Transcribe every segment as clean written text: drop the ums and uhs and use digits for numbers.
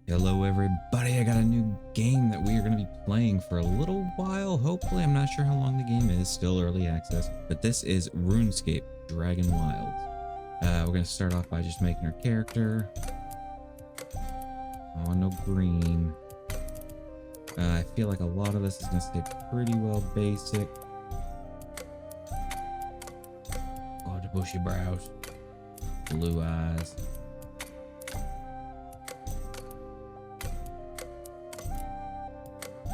Hello everybody, I got a new game that we are going to be playing for a little while, hopefully. I'm not sure how long the game is, still early access, but this is Runescape, DragonWilds. We're going to start off by just making our character. Oh, no green. I feel like a lot of this is going to stay pretty well basic. Oh, the bushy brows, blue eyes.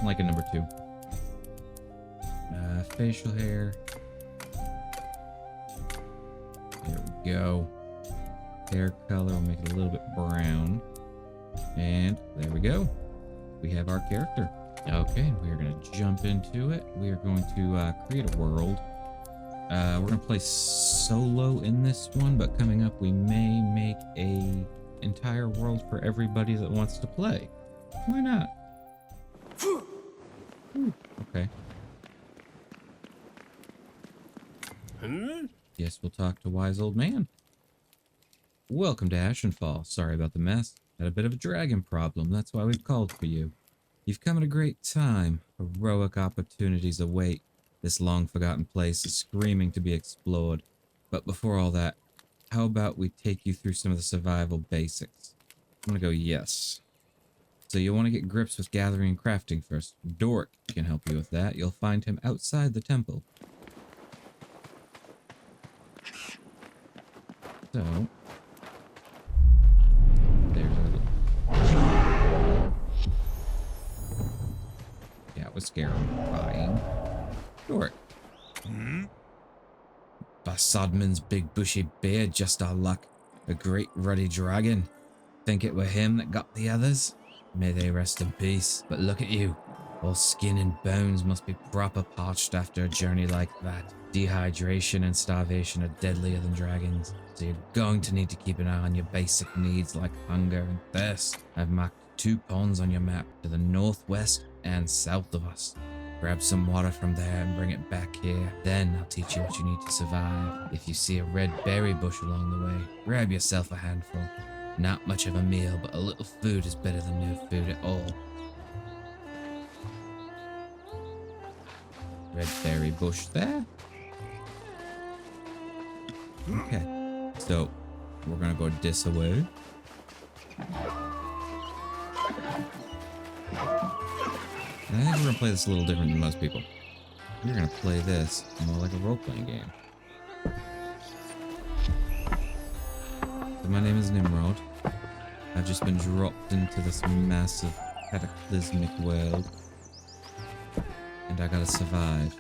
Like a number 2. Facial hair. There we go. Hair color, we'll make it a little bit brown. And there we go. We have our character. Okay, we are going to jump into it. We are going to create a world. We're going to play solo in this one, but coming up we may make a entire world for everybody that wants to play. Why not? Okay. Guess we'll talk to wise old man. Welcome to Ashenfall. Sorry about the mess. Had a bit of a dragon problem. That's why we've called for you. You've come at a great time. Heroic opportunities await. This long-forgotten place is screaming to be explored. But before all that, how about we take you through some of the survival basics? I'm gonna go yes. So you'll want to get grips with gathering and crafting first. Dork can help you with that. You'll find him outside the temple. So, there's our... Yeah, it was scarifying. Dork. Basodman's big bushy beard, just our luck. A great ruddy dragon. Think it were him that got the others? May they rest in peace. But look at you. All skin and bones must be proper parched after a journey like that. Dehydration and starvation are deadlier than dragons. So you're going to need to keep an eye on your basic needs like hunger and thirst. I've marked 2 ponds on your map to the northwest and south of us. Grab some water from there and bring it back here. Then I'll teach you what you need to survive. If you see a red berry bush along the way, grab yourself a handful. Not much of a meal, but a little food is better than no food at all. Red berry bush there. Okay, so we're gonna go this way. I think we're gonna play this a little different than most people. We're gonna play this more like a role-playing game. So my name is Nimrod. I've just been dropped into this massive cataclysmic world. And I gotta survive.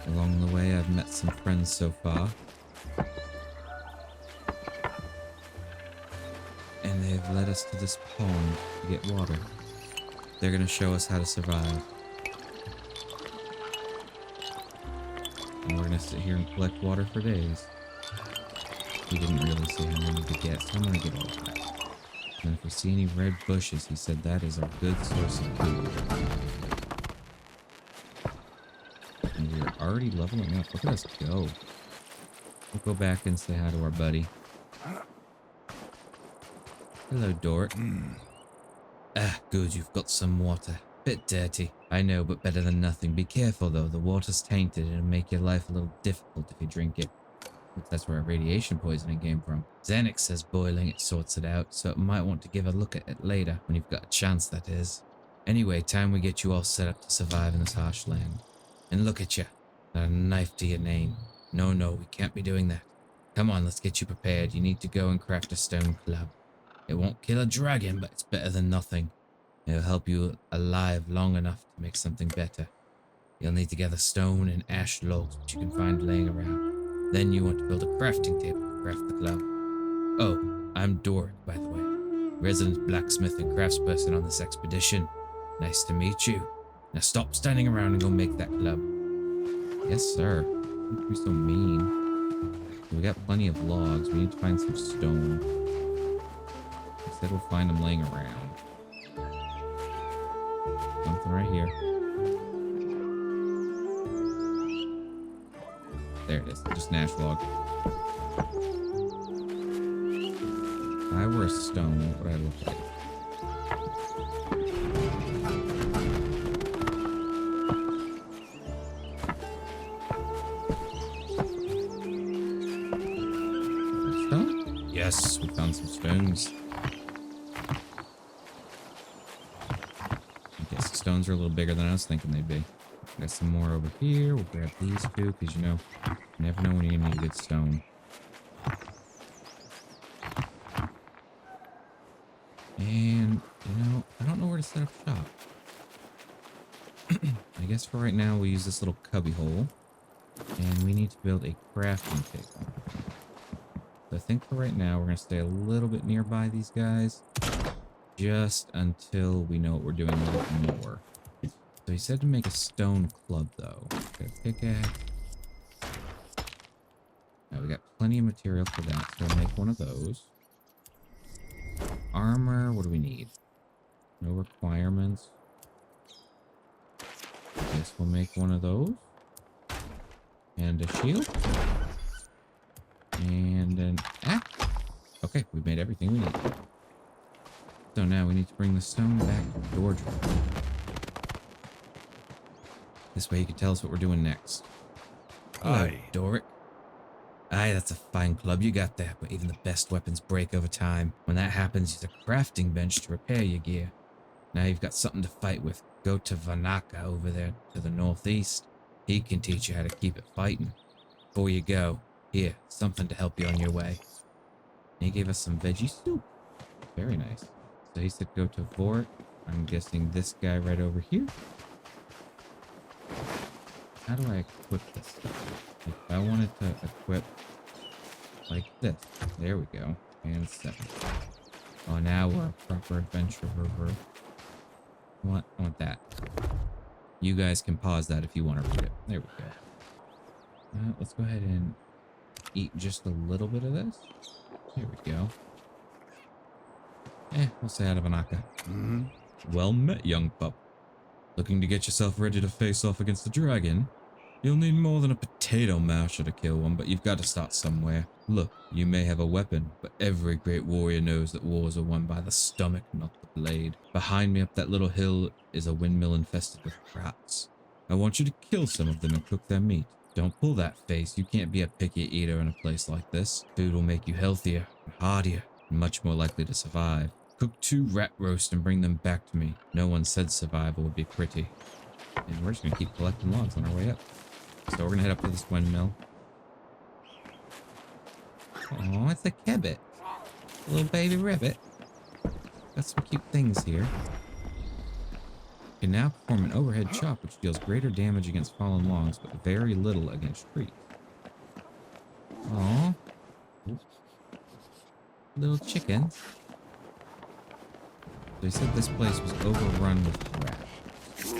Along the way, I've met some friends so far. And they've led us to this pond to get water. They're gonna show us how to survive. And we're gonna sit here and collect water for days. He didn't really say how many to get, so I'm gonna get all of that. And if we see any red bushes, he said that is a good source of food. And we're already leveling up. Look at us go. We'll go back and say hi to our buddy. Hello, Dork. Ah, good, you've got some water. Bit dirty. I know, but better than nothing. Be careful, though. The water's tainted and it'll make your life a little difficult if you drink it. But that's where radiation poisoning came from. Xenix says boiling it sorts it out, so it might want to give a look at it later, when you've got a chance, that is. Anyway, time we get you all set up to survive in this harsh land. And look at you. Not a knife to your name. No, we can't be doing that. Come on, let's get you prepared. You need to go and craft a stone club. It won't kill a dragon, but it's better than nothing. It'll help you alive long enough to make something better. You'll need to gather stone and ash logs, which you can find laying around. Then you want to build a crafting table to craft the club. Oh, I'm Dork, by the way. Resident blacksmith and craftsperson on this expedition. Nice to meet you. Now stop standing around and go make that club. Yes, sir. Don't be so mean. We got plenty of logs. We need to find some stone. Instead, we'll find them laying around. Something right here. There it is. Just an ash log. If I were a stone, what would I look like? Yes, we found some stones. I guess the stones are a little bigger than I was thinking they'd be. Got some more over here. We'll grab these two, because you know, you never know when you're gonna need a good stone. And, you know, I don't know where to set up shop. I guess for right now, we use this little cubby hole. And we need to build a crafting table. So I think for right now, we're going to stay a little bit nearby these guys. Just until we know what we're doing a little bit more. So he said to make a stone club, though. Got a pickaxe. Now we got plenty of material for that, so we'll make one of those. Armor, what do we need? No requirements. I guess we'll make one of those. And a shield. And an axe. Okay, we've made everything we need. So now we need to bring the stone back to Georgia. This way he can tell us what we're doing next. Hello, Doric. Aye, that's a fine club you got there, but even the best weapons break over time. When that happens, use a crafting bench to repair your gear. Now you've got something to fight with. Go to Vanaka over there to the northeast. He can teach you how to keep it fighting. Before you go, here, something to help you on your way. And he gave us some veggie soup. Very nice. So he said go to Vort. I'm guessing this guy right over here. How do I equip this? If I wanted to equip like this. There we go. And 7. Oh, now we're a proper adventurer. I want that. You guys can pause that if you want to read it. There we go. Let's go ahead and eat just a little bit of this. There we go. We'll say out of Anaka. Well met, young pup. Looking to get yourself ready to face off against the dragon? You'll need more than a potato masher to kill one, but you've got to start somewhere. Look, you may have a weapon, but every great warrior knows that wars are won by the stomach, not the blade. Behind me up that little hill is a windmill infested with rats. I want you to kill some of them and cook their meat. Don't pull that face. You can't be a picky eater in a place like this. Food will make you healthier, and hardier, and much more likely to survive. Cook 2 rat roasts and bring them back to me. No one said survival would be pretty. And we're just going to keep collecting logs on our way up. So we're going to head up to this windmill. Oh, it's a kebbit. A little baby rabbit. Got some cute things here. You can now perform an overhead chop, which deals greater damage against fallen logs, but very little against trees. Aww. Little chickens. They said this place was overrun with rats.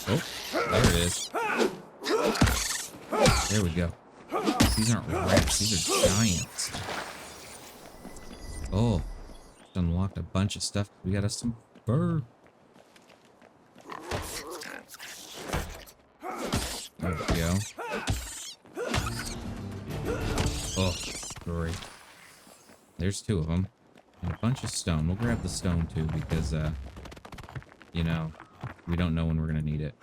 Oh, there it is. There we go. These aren't rats, these are giants. Oh, just unlocked a bunch of stuff. We got us some fur. There we go. Oh, great. There's 2 of them. And a bunch of stone. We'll grab the stone too because, you know, we don't know when we're going to need it.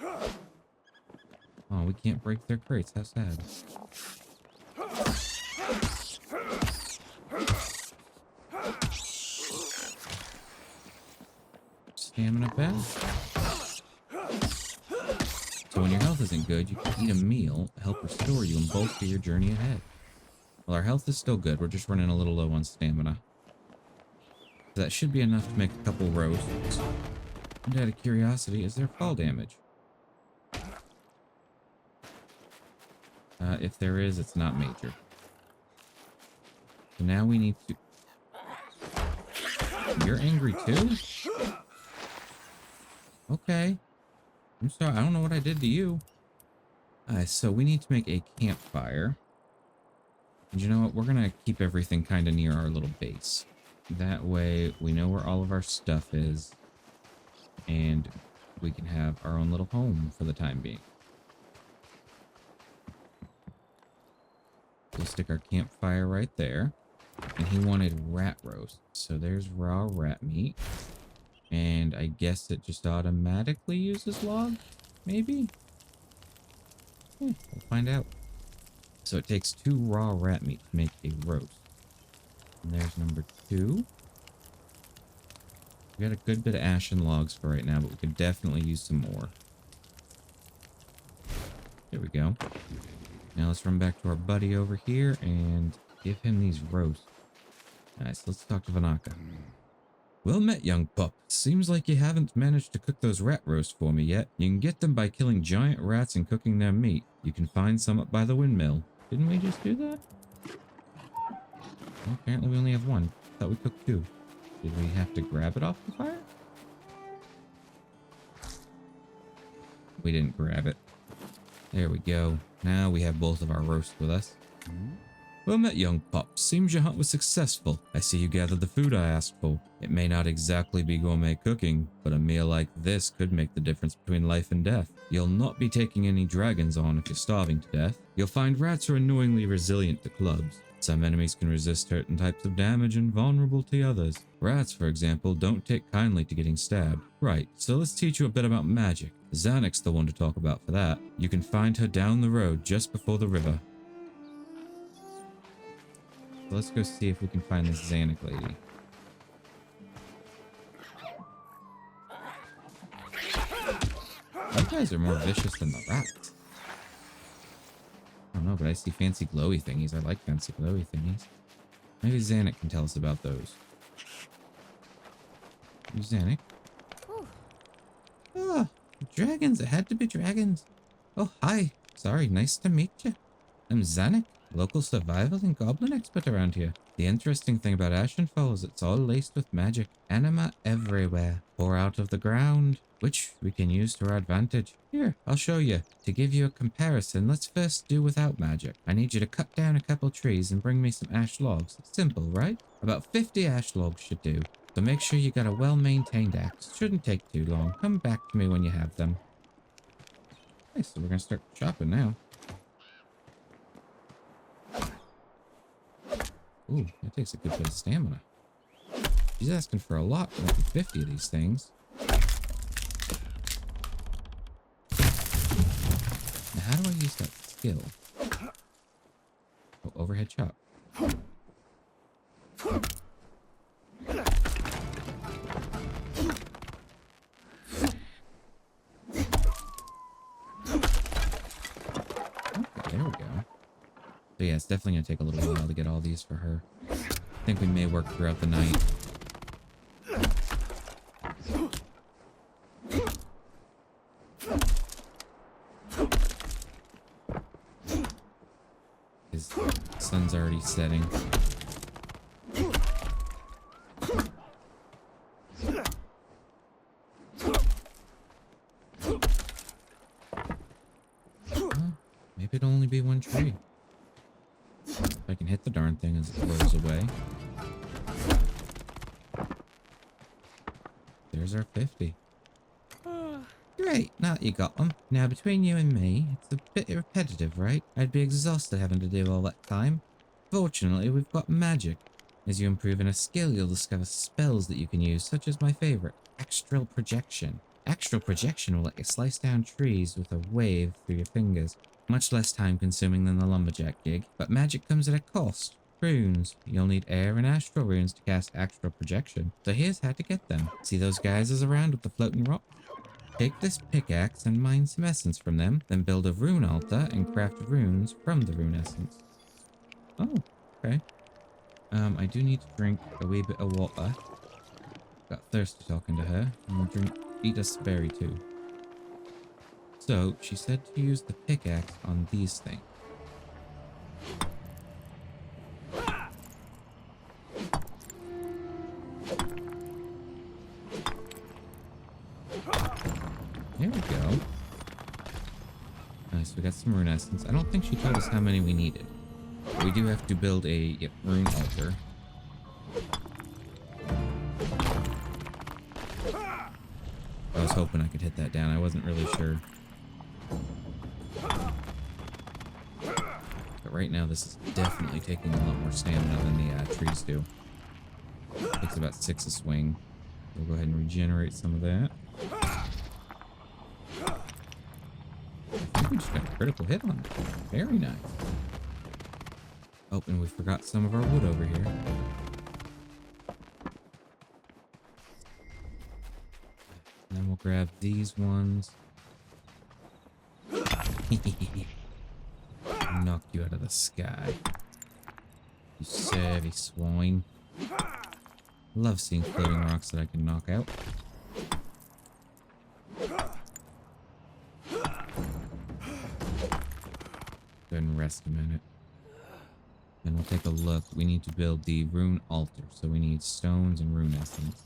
Oh, we can't break their crates. How sad. Stamina back. So when your health isn't good, you can eat a meal to help restore you and bolster your journey ahead. Well, our health is still good. We're just running a little low on stamina. So that should be enough to make a couple roasts. And out of curiosity, is there fall damage? If there is, it's not major. So now we need to... You're angry too? Okay. I'm sorry, I don't know what I did to you. So we need to make a campfire. And you know what? We're going to keep everything kind of near our little base. That way we know where all of our stuff is. And we can have our own little home for the time being. We'll stick our campfire right there. And he wanted rat roast. So there's raw rat meat. And I guess it just automatically uses log? Maybe? We'll find out. So it takes 2 raw rat meat to make a roast. And there's number 2. We got a good bit of ashen logs for right now, but we could definitely use some more. There we go. Now let's run back to our buddy over here and give him these roasts. Nice, let's talk to Vanaka. Well met, young pup. Seems like you haven't managed to cook those rat roasts for me yet. You can get them by killing giant rats and cooking their meat. You can find some up by the windmill. Didn't we just do that? Well, apparently we only have 1. Thought we cooked 2. Did we have to grab it off the fire? We didn't grab it. There we go. Now we have both of our roasts with us. Well met, young pup. Seems your hunt was successful. I see you gathered the food I asked for. It may not exactly be gourmet cooking, but a meal like this could make the difference between life and death. You'll not be taking any dragons on if you're starving to death. You'll find rats are annoyingly resilient to clubs. Some enemies can resist certain types of damage and vulnerable to others. Rats, for example, don't take kindly to getting stabbed. Right, so let's teach you a bit about magic. Zanek's the one to talk about for that. You can find her down the road just before the river. So let's go see if we can find this Zanek lady. You guys are more vicious than the rats. I don't know, but I see fancy glowy thingies. I like fancy glowy thingies. Maybe Zanek can tell us about those. You Zanek? Ah, dragons. It had to be dragons. Oh, hi. Sorry, nice to meet you. I'm Zanek, local survival and goblin expert around here. The interesting thing about Ashenfall is it's all laced with magic. Anima everywhere. Pour out of the ground, which we can use to our advantage. Here, I'll show you. To give you a comparison, let's first do without magic. I need you to cut down a couple trees and bring me some ash logs. It's simple, right? About 50 ash logs should do. So make sure you got a well-maintained axe. Shouldn't take too long. Come back to me when you have them. Okay, so we're gonna start chopping now. Ooh, that takes a good bit of stamina. She's asking for a lot, more than 50 of these things. Now, how do I use that skill? Oh, overhead chop. There we go. So yeah, it's definitely going to take a little while to get all these for her. I think we may work throughout the night. His sun's already setting. Maybe it'll only be 1 tree. If I can hit the darn thing as it blows away. There's our 50. Great, now that you got them. Now between you and me, it's a bit repetitive, right? I'd be exhausted having to do all that time. Fortunately, we've got magic. As you improve in a skill, you'll discover spells that you can use, such as my favorite, astral projection. Astral projection will let you slice down trees with a wave through your fingers. Much less time consuming than the lumberjack gig, but magic comes at a cost. Runes. You'll need air and astral runes to cast astral projection. So here's how to get them. See those geysers around with the floating rock? Take this pickaxe and mine some essence from them, then build a rune altar and craft runes from the rune essence. Oh, okay. I do need to drink a wee bit of water. Got thirsty talking to her. I'm gonna eat a berry too. So, she said to use the pickaxe on these things. There we go. Nice, we got some rune essence. I don't think she told us how many we needed. But we do have to build a rune altar. I was hoping I could hit that down. I wasn't really sure. But right now, this is definitely taking a lot more stamina than the trees do. Takes about 6 a swing. We'll go ahead and regenerate some of that. I think we just got a critical hit on it. Very nice. Oh, and we forgot some of our wood over here. grab these ones. Knock you out of the sky. You savvy swine. Love seeing floating rocks that I can knock out. Go ahead and rest a minute. And we'll take a look. We need to build the rune altar. So we need stones and rune essence.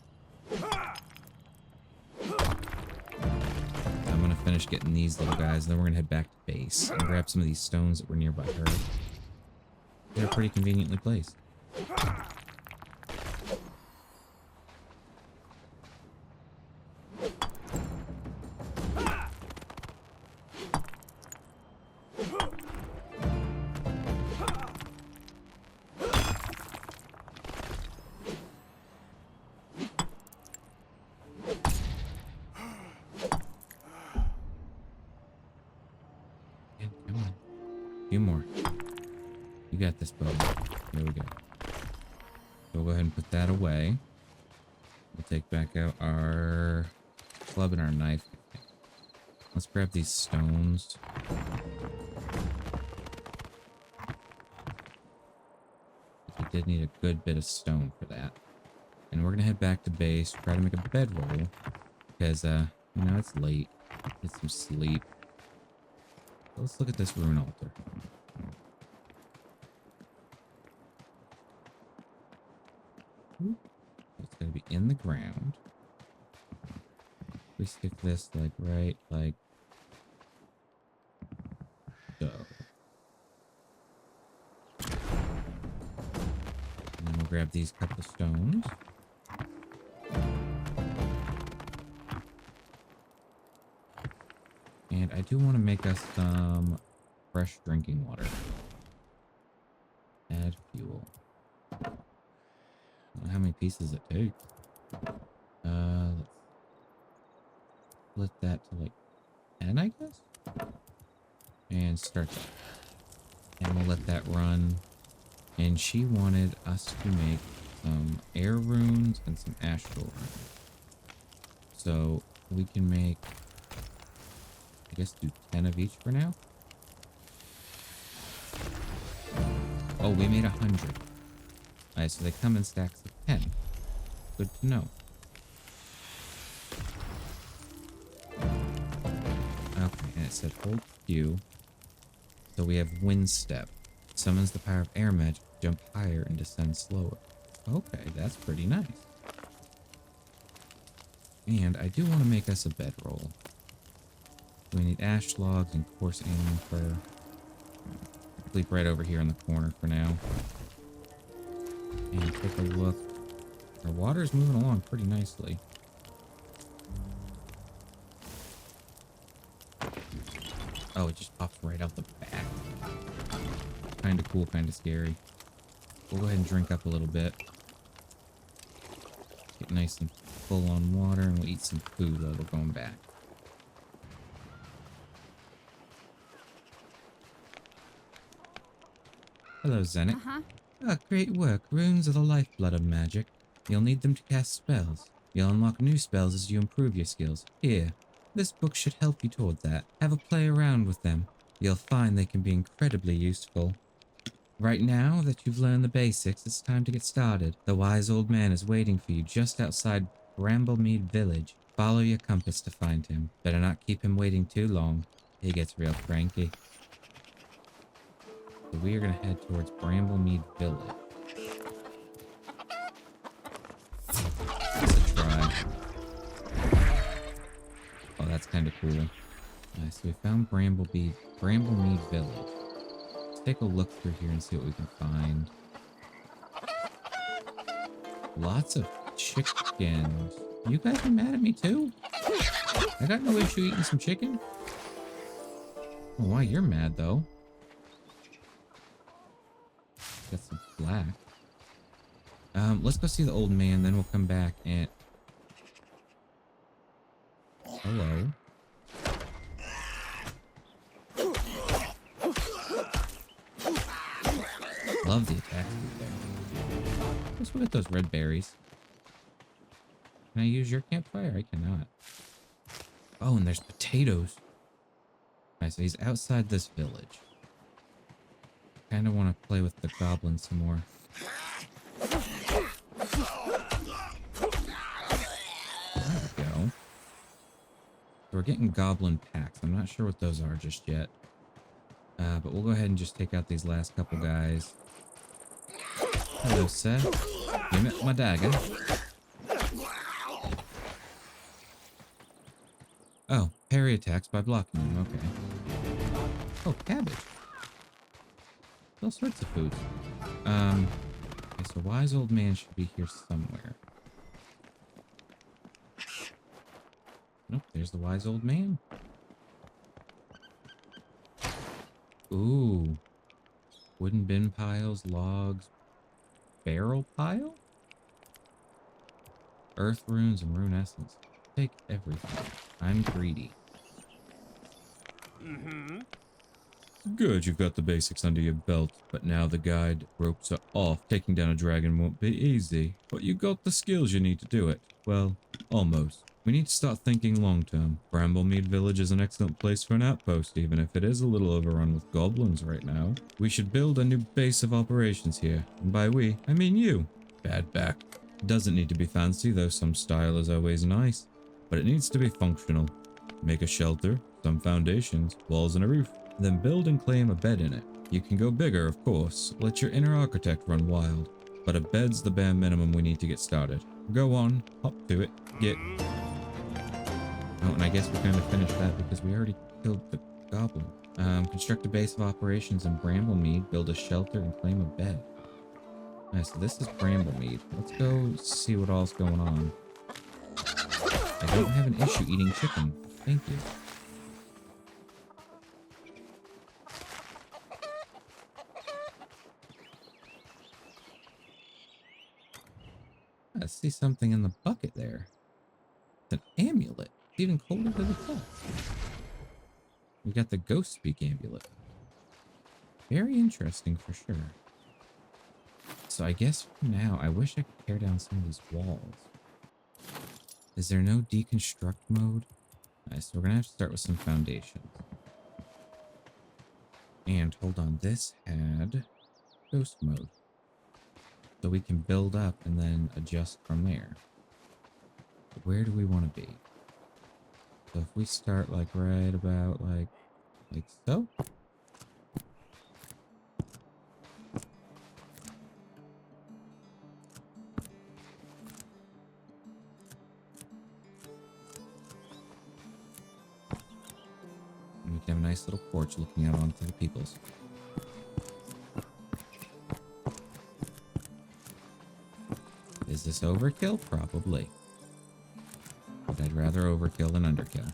I'm going to finish getting these little guys. And then we're going to head back to base. And grab some of these stones that were nearby her. They're pretty conveniently placed. Few more. You got this, bud. There we go. So we'll go ahead and put that away. We'll take back out our club and our knife. Let's grab these stones. We did need a good bit of stone for that. And we're gonna head back to base, try to make a bedroll. Because, you know, it's late. Get some sleep. So let's look at this rune altar. It's going to be in the ground. We stick this like right like so. And then we'll grab these couple of stones. And I do want to make us some fresh drinking water. Add fuel. I don't know how many pieces it takes. Let's split that to like 10, I guess? And start that. And we'll let that run. And she wanted us to make some air runes and some astral runes. So we can make, I guess, do 10 of each for now. Oh, we made 100. Alright, so they come in stacks of 10. Good to know. Okay, and it said hold Q. So we have wind step. Summons the power of air magic to jump higher and descend slower. Okay, that's pretty nice. And I do want to make us a bedroll. We need ash logs and coarse animal fur. Sleep right over here in the corner for now. And take a look. Our water's moving along pretty nicely. Oh, it just pops right out the back. Kind of cool, kind of scary. We'll go ahead and drink up a little bit. Get nice and full on water, and we'll eat some food while we're going back. Hello, Zenit. Ah, great work. Runes are the lifeblood of magic. You'll need them to cast spells. You'll unlock new spells as you improve your skills. Here, this book should help you toward that. Have a play around with them. You'll find they can be incredibly useful. Right now that you've learned the basics, it's time to get started. The wise old man is waiting for you just outside Bramblemead Village. Follow your compass to find him. Better not keep him waiting too long. He gets real cranky. So we are going to head towards Bramblemead Village. Let's try. Oh, that's kind of cool. Nice. So we found Bramblemead Village. Let's take a look through here and see what we can find. Lots of chickens. You guys are mad at me too? I got no issue eating some chicken. Oh, why you're mad though? Got some black. Let's go see the old man, then we'll come back and... Hello. Love the attack there. Let's look at those red berries. Can I use your campfire? I cannot. Oh, and there's potatoes. Alright, so he's outside this village. Kind of want to play with the goblin some more. There we go. So we're getting goblin packs. I'm not sure what those are just yet. But we'll go ahead and just take out these last couple guys. Hello, sir. Give me my dagger. Oh, parry attacks by blocking them. Okay. Oh, cabbage. All sorts of foods. Okay, so wise old man should be here somewhere. Nope, there's the wise old man. Ooh. Wooden bin piles, logs, barrel pile? Earth runes and rune essence. Take everything. I'm greedy. Good, you've got the basics under your belt, but now the guide ropes are off. Taking down a dragon won't be easy, but you got the skills you need to do it. Well, almost. We need to start thinking long-term. Bramblemead Village is an excellent place for an outpost, even if it is a little overrun with goblins right now. We should build a new base of operations here, and by we, I mean you. Bad back. It doesn't need to be fancy, though some style is always nice, but it needs to be functional. Make a shelter, some foundations, walls and a roof. Then build and claim a bed in it. You can go bigger, of course. Let your inner architect run wild. But a bed's the bare minimum we need to get started. Go on, hop to it, get... Oh, and I guess we're going to finish that because we already killed the goblin. Construct a base of operations in Bramblemead, build a shelter, and claim a bed. Nice, so this is Bramblemead. Let's go see what all's going on. I don't have an issue eating chicken. Thank you. I see something in the bucket there. It's an amulet. It's even colder than the touch. We got the ghost speak amulet. Very interesting for sure. So I guess for now, I wish I could tear down some of these walls. Is there no deconstruct mode? Nice, so we're gonna have to start with some foundations. And hold on, this had ghost mode. So we can build up and then adjust from there. But where do we want to be? So if we start like right about like so. And we can have a nice little porch looking out onto the peoples. Is this overkill? Probably. But I'd rather overkill than underkill.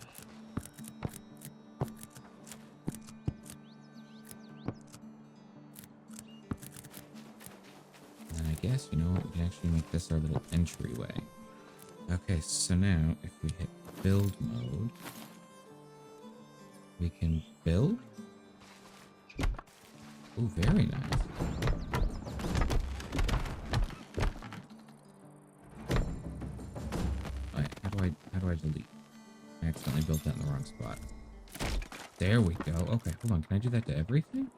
And I guess, you know what, we can actually make this our little entryway. Okay, so now if we hit build mode, we can build. Oh, very nice. How do I delete? I accidentally built that in the wrong spot. There we go. Okay, hold on. Can I do that to everything?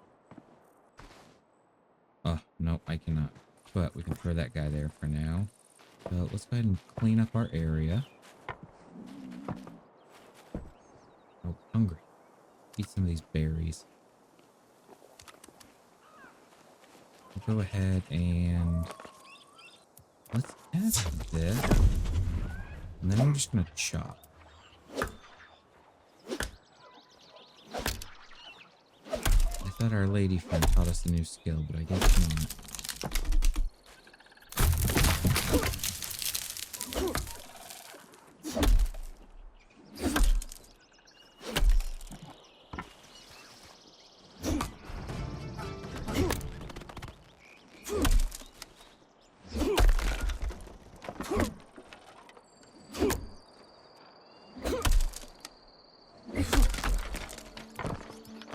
Oh, no, I cannot. But we can throw that guy there for now. So let's go ahead and clean up our area. Oh, hungry. Eat some of these berries. We'll go ahead and let's add this. And then I'm just gonna chop. I thought our lady friend taught us a new skill, but I guess not.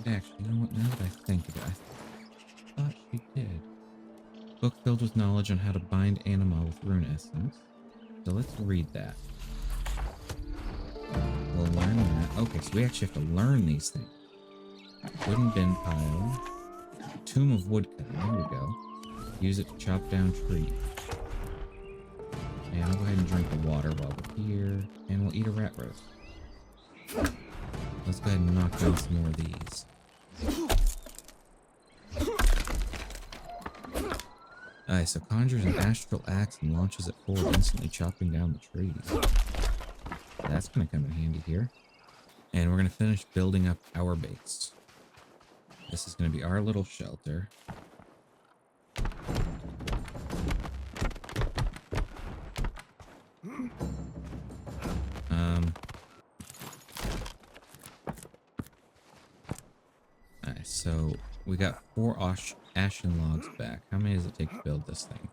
Actually, you know what? Now that I think of it, I thought she did. Book filled with knowledge on how to bind anima with rune essence. So let's read that. we'll learn that. Okay, so we actually have to learn these things. Wooden bin pile. Tomb of woodcutting. There we go. Use it to chop down trees. And I'll go ahead and drink the water while we're here. And we'll eat a rat roast. Let's go ahead and knock down some more of these. Alright, so conjures an astral axe and launches it forward, instantly chopping down the trees. That's going to come in handy here. And we're going to finish building up our base. This is going to be our little shelter. Alright, so we got 4 ashen logs back. How many does it take to build this thing?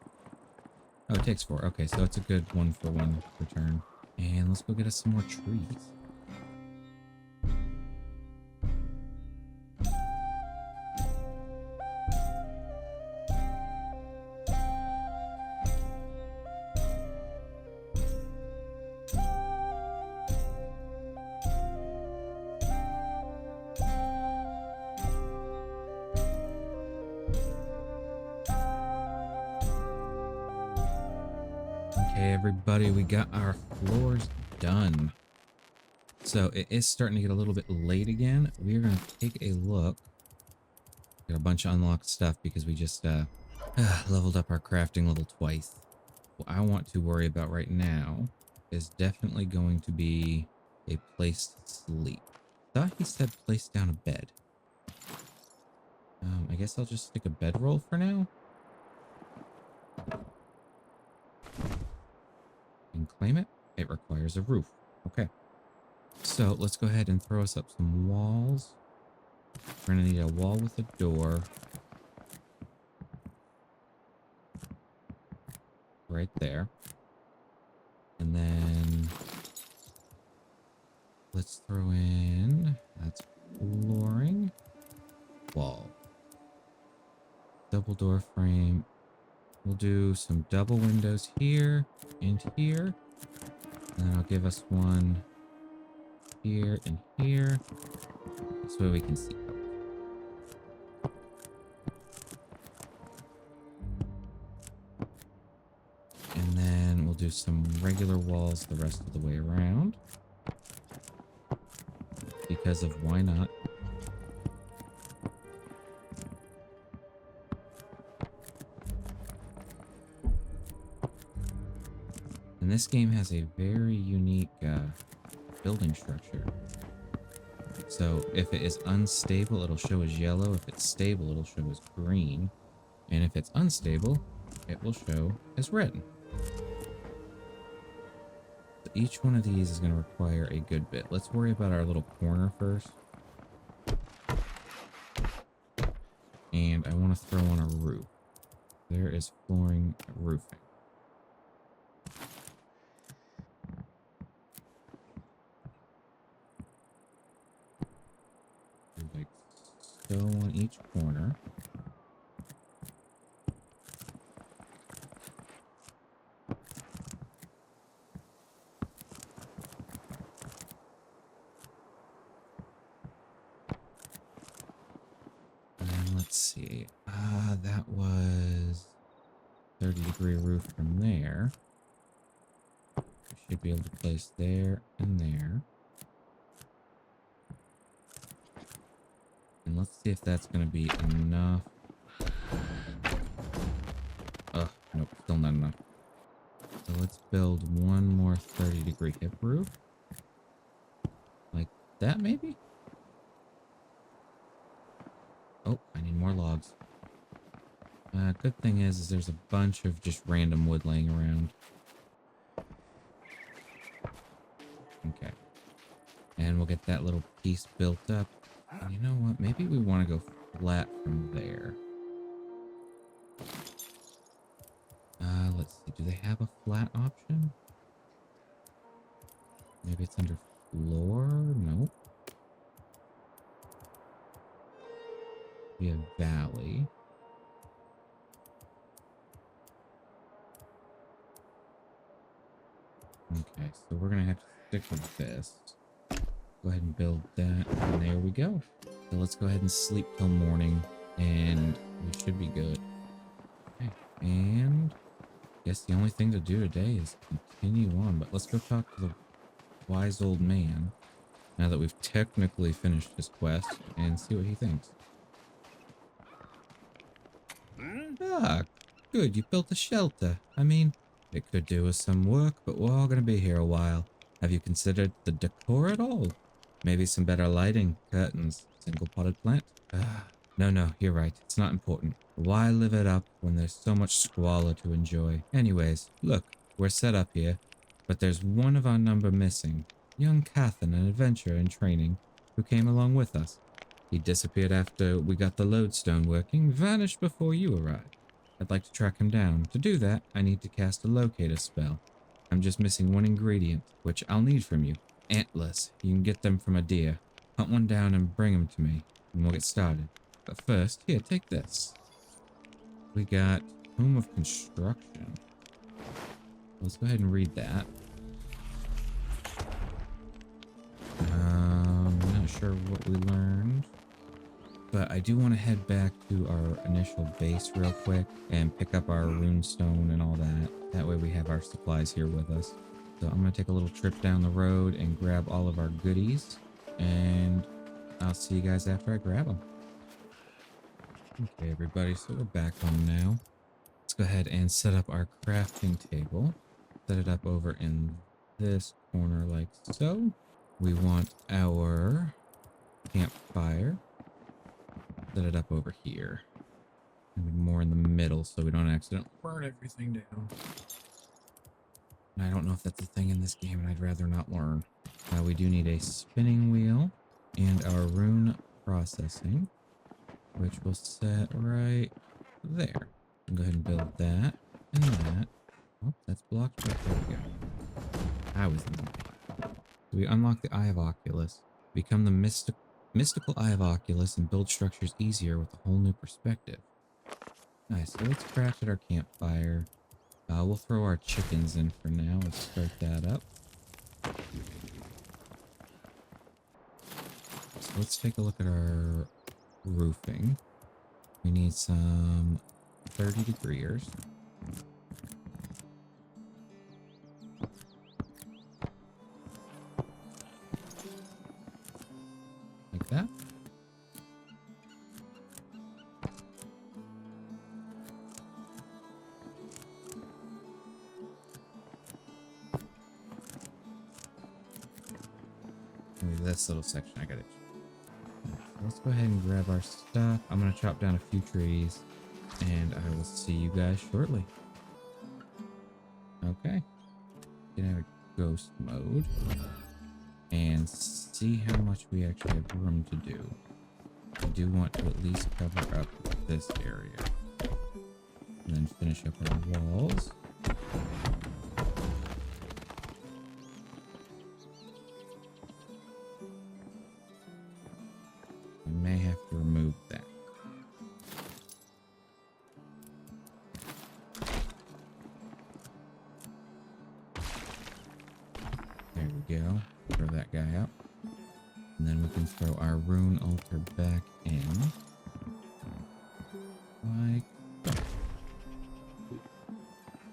Oh, it takes 4. Okay, so it's a good 1-for-1 return. And let's go get us some more trees. Okay, everybody, we got our floors done. So it is starting to get a little bit late again. We're going to take a look. Got a bunch of unlocked stuff because we just leveled up our crafting level twice. What I want to worry about right now is definitely going to be a place to sleep. Thought he said place down a bed. I guess I'll just stick a bedroll for now. And claim it. It requires a roof. Okay. So let's go ahead and throw us up some walls. We're going to need a wall with a door. Right there. And then let's throw in, that's flooring, wall. Double door frame. We'll do some double windows here and here. And then I'll give us one here and here. This way we can see out. And then we'll do some regular walls the rest of the way around. Because of why not? And this game has a very unique building structure. So if it is unstable, it'll show as yellow. If it's stable, it'll show as green. And if it's unstable, it will show as red. So each one of these is going to require a good bit. Let's worry about our little corner first. And I want to throw on a roof. There is flooring roofing. Like so on each corner. And let's see. That was 30-degree roof from there. We should be able to place there and there. And let's see if that's going to be enough. Ugh, nope, still not enough. So let's build one more 30-degree hip roof. Like that, maybe? Oh, I need more logs. Good thing is there's a bunch of just random wood laying around. Okay. And we'll get that little piece built up. And you know what? Maybe we want to go flat from there. Let's see. Do they have a flat option? Maybe it's under floor? Nope. We have valley. Okay, so we're going to have to stick with this. Go ahead and build that. And there we go. So let's go ahead and sleep till morning. And we should be good. Okay. And I guess the only thing to do today is continue on. But let's go talk to the wise old man. Now that we've technically finished his quest. And see what he thinks. Ah, good. You built a shelter. I mean, it could do with some work, but we're all going to be here a while. Have you considered the decor at all? Maybe some better lighting, curtains, single potted plant? No, you're right. It's not important. Why live it up when there's so much squalor to enjoy? Anyways, look, we're set up here, but there's one of our number missing. Young Cathan, an adventurer in training, who came along with us. He disappeared after we got the lodestone working, vanished before you arrived. I'd like to track him down. To do that, I need to cast a locator spell. I'm just missing one ingredient, which I'll need from you. Antlers. You can get them from a deer. Hunt one down and bring them to me, and we'll get started. But first, here, take this. We got Home of Construction. Let's go ahead and read that. I'm not sure what we learned. But I do want to head back to our initial base real quick and pick up our runestone and all that. That way we have our supplies here with us. So I'm going to take a little trip down the road and grab all of our goodies. And I'll see you guys after I grab them. Okay, everybody. So we're back home now. Let's go ahead and set up our crafting table. Set it up over in this corner like so. We want our campfire. Set it up over here. Maybe more in the middle so we don't accidentally burn everything down. And I don't know if that's a thing in this game, and I'd rather not learn. We do need a spinning wheel and our rune processing, which we'll set right there. Go ahead and build that and that. Oh, that's blocked. Right, there we go. I was in the way. So we unlock the Eye of Oculus, become the mystical Eye of Oculus, and build structures easier with a whole new perspective. Nice, so let's craft at our campfire. We'll throw our chickens in for now. Let's start that up. So let's take a look at our roofing. We need some 30-degreers. Like that. Maybe this little section, I got it. Let's go ahead and grab our stuff. I'm going to chop down a few trees, and I will see you guys shortly. Okay. Get out of ghost mode and see how much we actually have room to do. I do want to at least cover up this area. And then finish up our walls. I may have to remove that. There we go. Throw that guy up. And then we can throw our rune altar back in. Like that.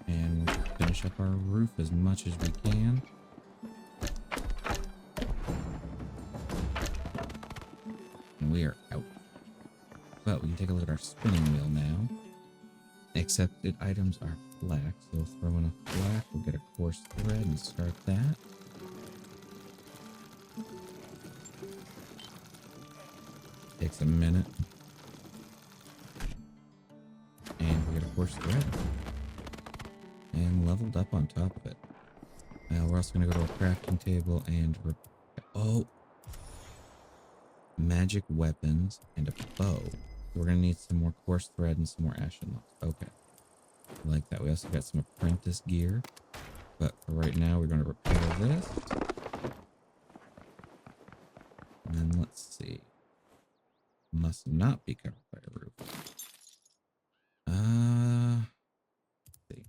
And we'll finish up our roof as much as we can. And we are out. But we can take a look at our spinning wheel now. Accepted items are flax. So we'll throw in a flax. We'll get a coarse thread and start that. Takes a minute. And we get a coarse thread. And leveled up on top of it. Now we're also going to go to a crafting table and... Oh! Magic weapons and a bow. We're going to need some more coarse thread and some more ashen locks. Okay. Like that. We also got some apprentice gear. But for right now, we're going to repair this. And then let's see. Must not be covered by a roof. Let's see.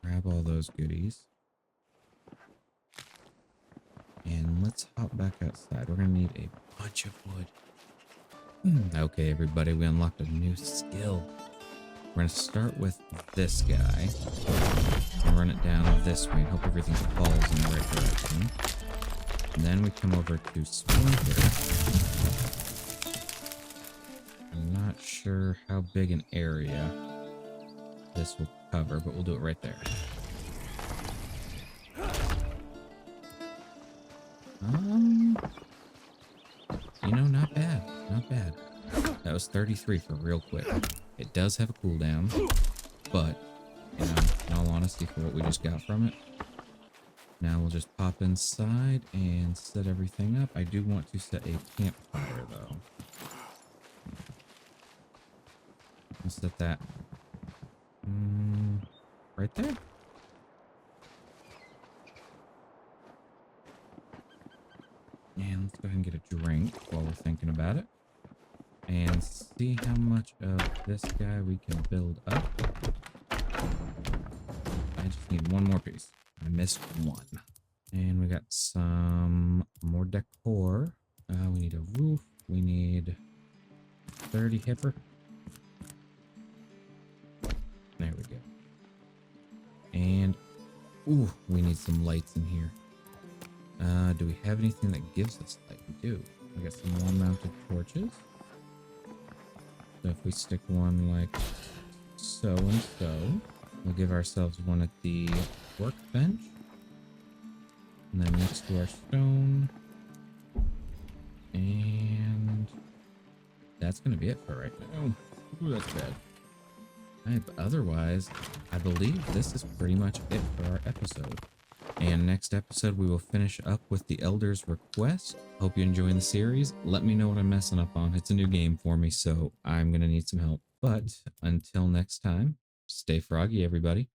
Grab grab all those goodies. And let's hop back outside. We're going to need a bunch of wood. Okay, everybody, we unlocked a new skill. We're going to start with this guy and run it down this way and hope everything falls in the right direction. And then we come over to Splinter. I'm not sure how big an area this will cover, but we'll do it right there. You know, not bad. Not bad. That was 33 for real quick. It does have a cooldown, but, you know, in all honesty, for what we just got from it. Now we'll just pop inside and set everything up. I do want to set a campfire, though. I'll set that right there. And let's go ahead and get a drink while we're thinking about it. And see how much of this guy we can build up. I just need one more piece. I missed one. And we got some more decor. We need a roof. We need 30 hipper. There we go. And, ooh, we need some lights in here. Do we have anything that gives us light? We do. We got some wall-mounted torches. So if we stick one like so and so, we'll give ourselves one at the workbench. And then next to our stone. And that's going to be it for right now. Ooh, that's bad. Alright, but otherwise, I believe this is pretty much it for our episode. And next episode, we will finish up with the Elder's Request. Hope you're enjoying the series. Let me know what I'm messing up on. It's a new game for me, so I'm going to need some help. But until next time, stay froggy, everybody.